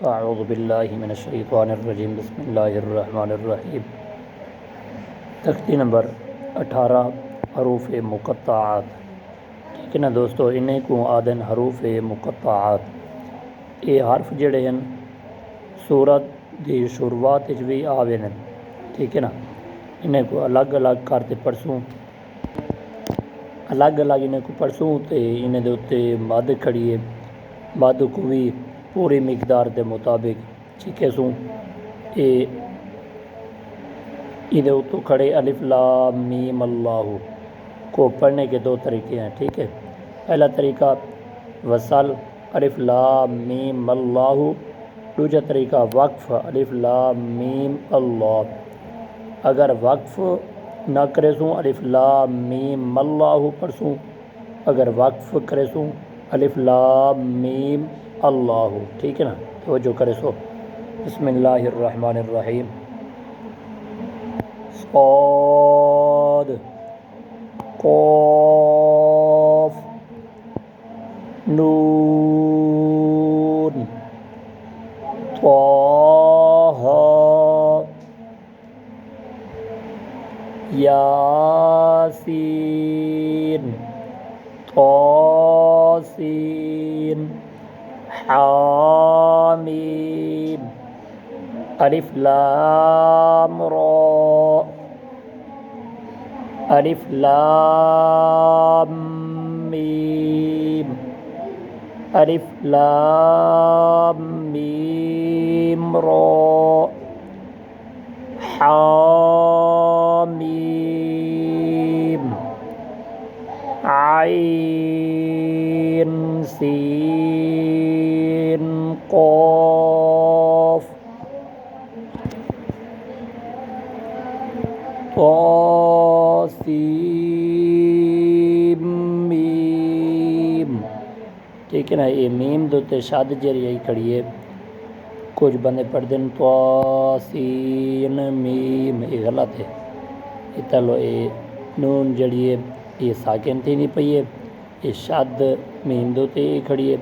اعوذ باللہ من الشیطان الرجیم بسم اللہ الرحمن الرحیم۔ تختی نمبر 18 حروف مقطعات۔ ٹھیک ہے نا دوستو، انہیں کو آدن حروف مقطعات۔ یہ حرف جڑے ہیں سورت دی شروعات بھی آوے ہیں، ٹھیک ہے نا۔ انہیں کو الگ الگ کرتے پڑھسوں، الگ الگ انہیں کو پڑھسوں تے انہیں دے اتے مد کھڑیے، مد کو بھی پوری مقدار دے مطابق چکے سوں۔ یہ اتو کھڑے الف لام میم اللہ کو پڑھنے کے دو طریقے ہیں، ٹھیک ہے۔ پہلا طریقہ وصل الف لام میم اللہ، دوسرا طریقہ وقف الف لام میم اللہ۔ اگر وقف نہ کرے سوں الف لام میم اللہ پڑھ سوں، اگر وقف کرے سوں الف لام میم اللہ، ٹھیک ہے نا۔ توجہ کرے سو، بسم اللہ الرحمن الرحیم۔ صاد قاف نون طہ یاسین طاسین حامیم الف لام را الف لام میم الف لام میم را حامیم عین سین قاف طاسیم میم، ٹھیک ہے نا۔ یہ میم دوتے شاد جری آئی کھڑی ہے، کچھ بندے پڑھ دیں طاسین میم، یہ غلط ہے۔ یہ تلو یہ نون جڑی ہے یہ ساکن تھی نہیں پئی ہے، یہ شاد میم دوتے یہ کھڑی ہے،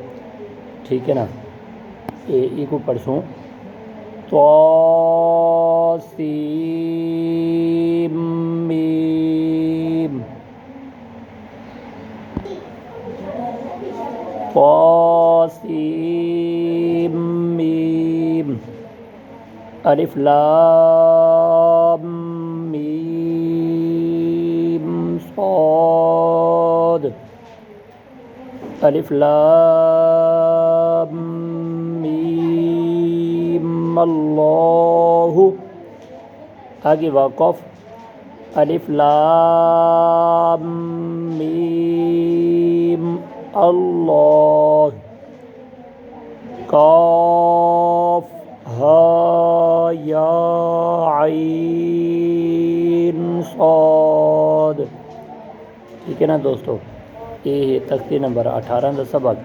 ٹھیک ہے نا۔ یہ کو پڑھ سوں طاسیم میم طاسیم میم الف لام میم صاد الف لام میم اللہ۔ آگے وقف الف لام میم اللہ کاف ہا یا عین صاد، ٹھیک ہے نا دوستو۔ یہ تختی نمبر 18 دا سبق،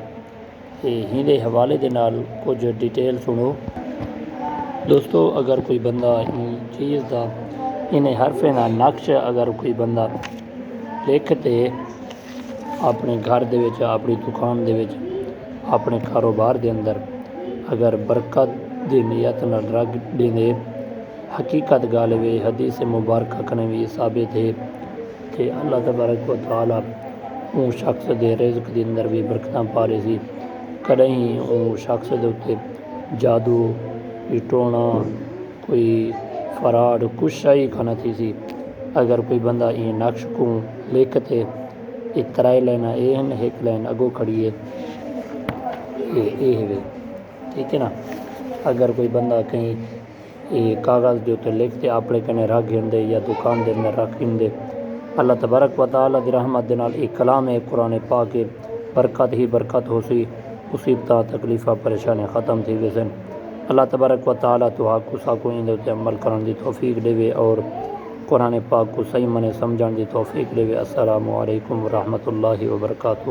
یہ ہندے حوالے دے نال کچھ ڈیٹیل سنو دوستو۔ اگر کوئی بندہ ان چیز دا انہیں حرفیں دا نقش اگر کوئی بندہ لکھتے اپنے گھر دے وچ، اپنی دکان دے وچ، اپنے کاروبار دے اندر اگر برکت دی نیت نال رکھ دیندے، حقیقت غالب حدیث مبارکہ کنے بھی ثابت ہے کہ اللہ تبارک و تعالی اون شخص دے رزق دے اندر بھی برکتاں پا رہے سی۔ کدیں اون شخص دے اتے جادو ٹونا کوئی فراڈ کچھ شاہی کھانا تھی سی۔ اگر کوئی بندہ یہ نقش کو لکھتے یہ ترائی لینا یہ ایک لائن اگو کھڑی ہے، یہ ہے، ٹھیک ہے نا۔ اگر کوئی بندہ کہیں یہ کاغذ دے تے لکھتے اپنے کنے رکھ گھندے یا دکان دے اندر رکھ گھندے، اللہ تبارک و تعالی دی رحمت دے نال ایک کلام ہے قرآن پاک کے، برکت ہی برکت ہو سی، مصیبتاں تکلیفاں پریشانیاں ختم تھی ویسن۔ اللہ تبارک و تعالی تو حق کو ساکو ان دے عمل کرن دی توفیق دے اور قرآن پاک کو صحیح منے سمجھن دی توفیق دے۔ السلام علیکم ورحمۃ اللہ وبرکاتہ۔